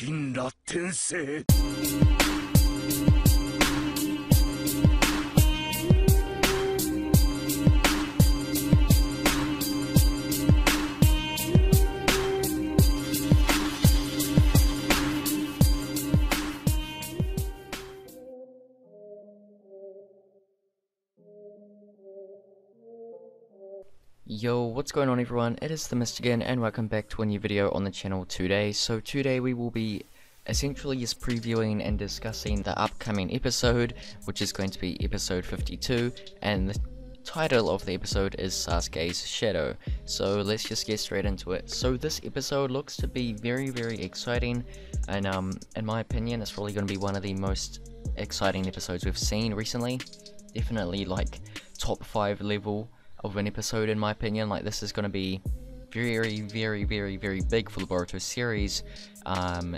神羅転生 Yo, what's going on everyone? It is the Mist again and welcome back to a new video on the channel today. So today we will be essentially just previewing and discussing the upcoming episode, which is going to be episode 52, and the title of the episode is Sasuke's Shadow. So let's just get straight into it. So this episode looks to be very exciting, and in my opinion it's probably going to be one of the most exciting episodes we've seen recently. Definitely like top 5 level of an episode in my opinion. Like, this is going to be very big for the Boruto series,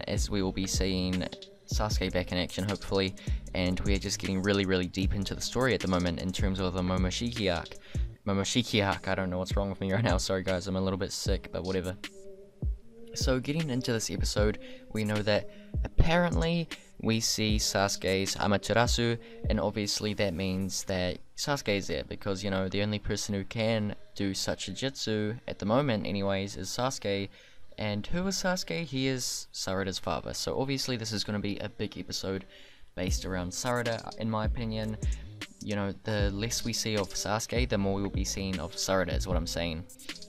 as we will be seeing Sasuke back in action hopefully, and we are just getting really deep into the story at the moment in terms of the Momoshiki arc. I don't know what's wrong with me right now, sorry guys, I'm a little bit sick, but whatever. So getting into this episode, we know that apparently we see Sasuke's Amaterasu, and obviously that means that Sasuke is there, because, you know, the only person who can do such a jutsu, at the moment anyways, is Sasuke. And who is Sasuke? He is Sarada's father, so obviously this is going to be a big episode based around Sarada, in my opinion. You know, the less we see of Sasuke, the more we will be seeing of Sarada, is what I'm saying.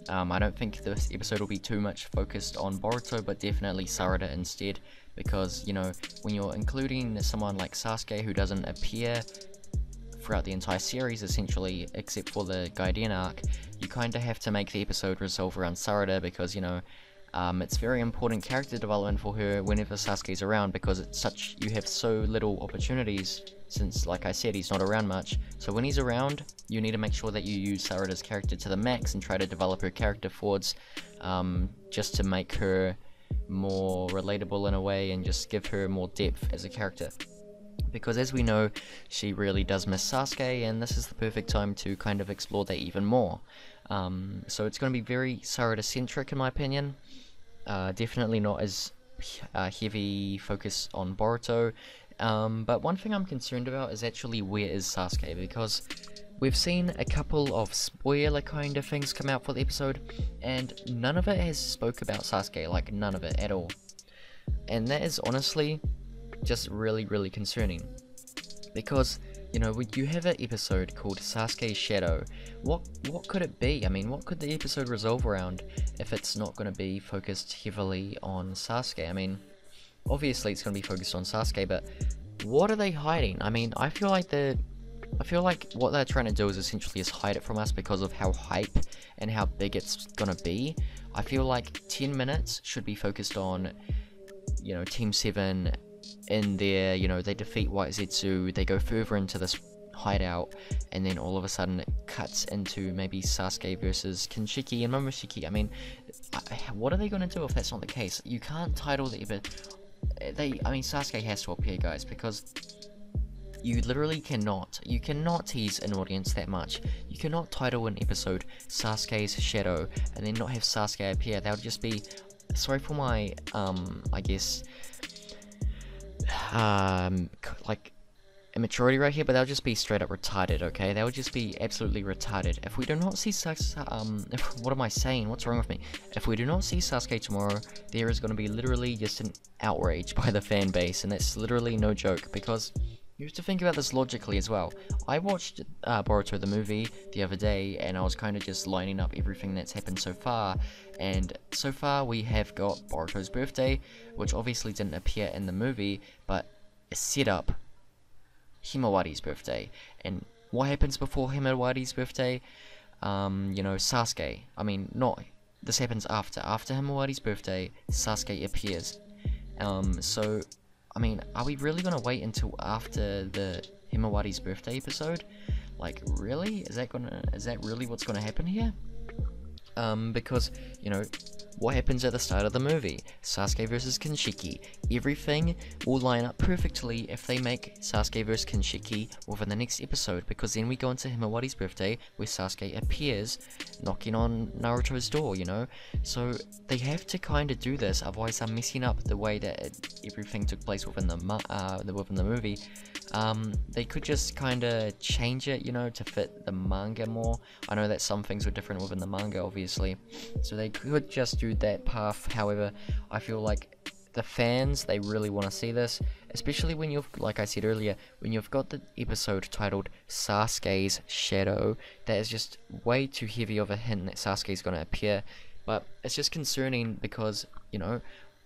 I don't think this episode will be too much focused on Boruto, but definitely Sarada instead, because, you know, when you're including someone like Sasuke who doesn't appear throughout the entire series, essentially, except for the Gaiden arc, you kind of have to make the episode resolve around Sarada, because, you know, it's very important character development for her whenever Sasuke's around, because it's such, you have so little opportunities, since, like I said, he's not around much. So when he's around, you need to make sure that you use Sarada's character to the max and try to develop her character forwards, just to make her more relatable in a way, and just give her more depth as a character. Because as we know, she really does miss Sasuke, and this is the perfect time to kind of explore that even more. So it's going to be very Sarada-centric in my opinion. Definitely not as heavy focus on Boruto. But one thing I'm concerned about is actually where is Sasuke, because we've seen a couple of spoiler kind of things come out for the episode, and none of it has spoke about Sasuke, like none of it at all. And that is honestly just really concerning, because, you know, when you have an episode called Sasuke's Shadow, what could it be? I mean, what could the episode resolve around if it's not going to be focused heavily on Sasuke? I mean, obviously it's going to be focused on Sasuke, but what are they hiding? I mean, I feel like what they're trying to do is essentially just hide it from us because of how hype and how big it's gonna be. I feel like 10 minutes should be focused on, you know, Team 7 in there, you know, they defeat White ZETSU, they go further into this hideout, and then all of a sudden it cuts into maybe Sasuke versus Kinshiki and Momoshiki. I mean, what are they gonna do if that's not the case? You can't title the episode. I mean, Sasuke has to appear, guys, because you literally cannot tease an audience that much. You cannot title an episode Sasuke's Shadow and then not have Sasuke appear. That would just be, sorry for my, I guess, like, immaturity right here, but that would just be straight up retarded, okay? That would just be absolutely retarded. If we do not see what am I saying? What's wrong with me? If we do not see Sasuke tomorrow, there is going to be literally just an outrage by the fan base, and that's literally no joke, because you have to think about this logically as well. I watched Boruto the movie the other day, and I was kind of just lining up everything that's happened so far, and so far we have got Boruto's birthday, which obviously didn't appear in the movie, but set up Himawari's birthday. And what happens before Himawari's birthday? You know, Sasuke. I mean, this happens after Himawari's birthday, Sasuke appears. So, I mean, are we really gonna wait until after the Himawari's birthday episode? Like, really? Is that really what's gonna happen here? Because, you know, what happens at the start of the movie, Sasuke versus Kinshiki. Everything will line up perfectly if they make Sasuke versus Kinshiki within the next episode, because then we go into Himawari's birthday where Sasuke appears knocking on Naruto's door, you know? So they have to kind of do this, otherwise they're messing up the way that everything took place within the movie. They could just kind of change it, you know, to fit the manga more. I know that some things were different within the manga, obviously, so they could just do that path. However, I feel like the fans, they really want to see this, especially when you've, like I said earlier, when you've got the episode titled Sasuke's Shadow. That is just way too heavy of a hint that Sasuke's going to appear. But it's just concerning because, you know,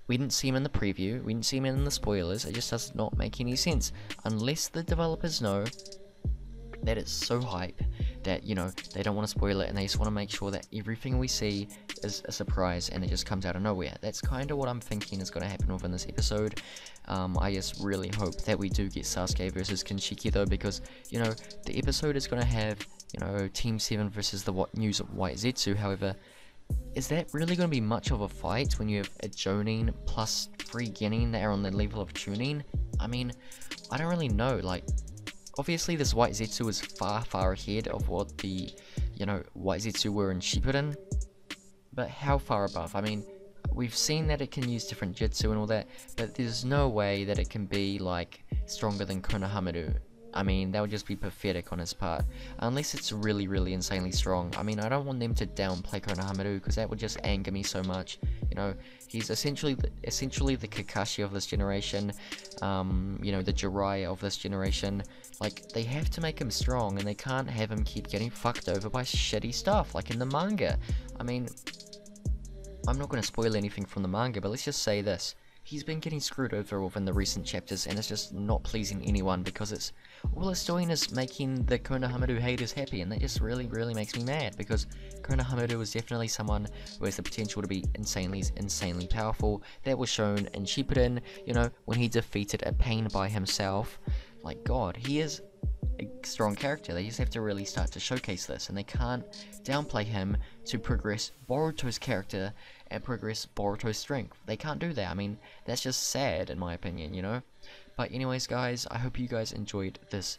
we didn't see him in the preview, we didn't see him in the spoilers. It just does not make any sense unless the developers know that it's so hype that, you know, they don't want to spoil it and they just want to make sure that everything we see is a surprise and it just comes out of nowhere. That's kind of what I'm thinking is going to happen within this episode. I just really hope that we do get Sasuke versus Kinshiki though, because, you know, the episode is going to have, you know, Team 7 versus the news of White ZETSU. However, is that really going to be much of a fight when you have a Jonin plus 3 Genin that are on the level of tuning? I mean, I don't really know. Like, obviously this White ZETSU is far ahead of what the, you know, White ZETSU were in Shippuden, but how far above? I mean, we've seen that it can use different jutsu and all that, but there's no way that it can be like stronger than Konohamaru. I mean, that would just be pathetic on his part, unless it's really insanely strong. I mean, I don't want them to downplay Konohamaru, because that would just anger me so much. You know, he's essentially the Kakashi of this generation, you know, the Jiraiya of this generation. Like, they have to make him strong, and they can't have him keep getting fucked over by shitty stuff, like in the manga. I mean, I'm not going to spoil anything from the manga, but let's just say this. He's been getting screwed over within the recent chapters, and it's just not pleasing anyone, because all it's doing is making the Konohamaru haters happy, and that just really makes me mad, because Konohamaru is definitely someone who has the potential to be insanely powerful. That was shown in Shippuden, you know, when he defeated a pain by himself. Like, God, he is a strong character. They just have to really start to showcase this, and they can't downplay him to progress Boruto's character and progress Boruto's strength. They can't do that. I mean, that's just sad in my opinion, you know. But anyways, guys, I hope you guys enjoyed this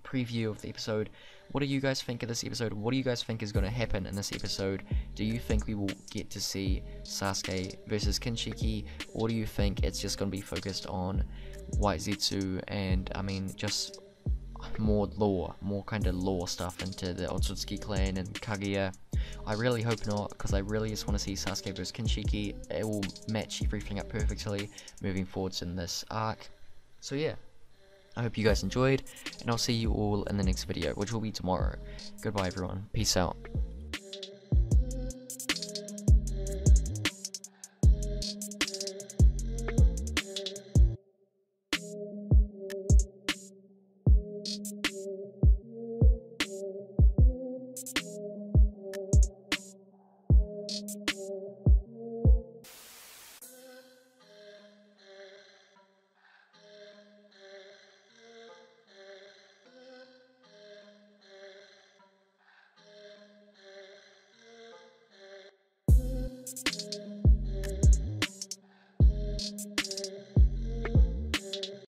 preview of the episode. What do you guys think of this episode? What do you guys think is going to happen in this episode? Do you think we will get to see Sasuke versus Kinshiki, or do you think it's just going to be focused on White ZETSU and, I mean, just more lore, more kind of lore stuff into the Otsutsuki clan and Kaguya? I really hope not, because I really just want to see Sasuke vs Kinshiki. It will match everything up perfectly moving forwards in this arc. So yeah, I hope you guys enjoyed, and I'll see you all in the next video, which will be tomorrow. Goodbye everyone, peace out.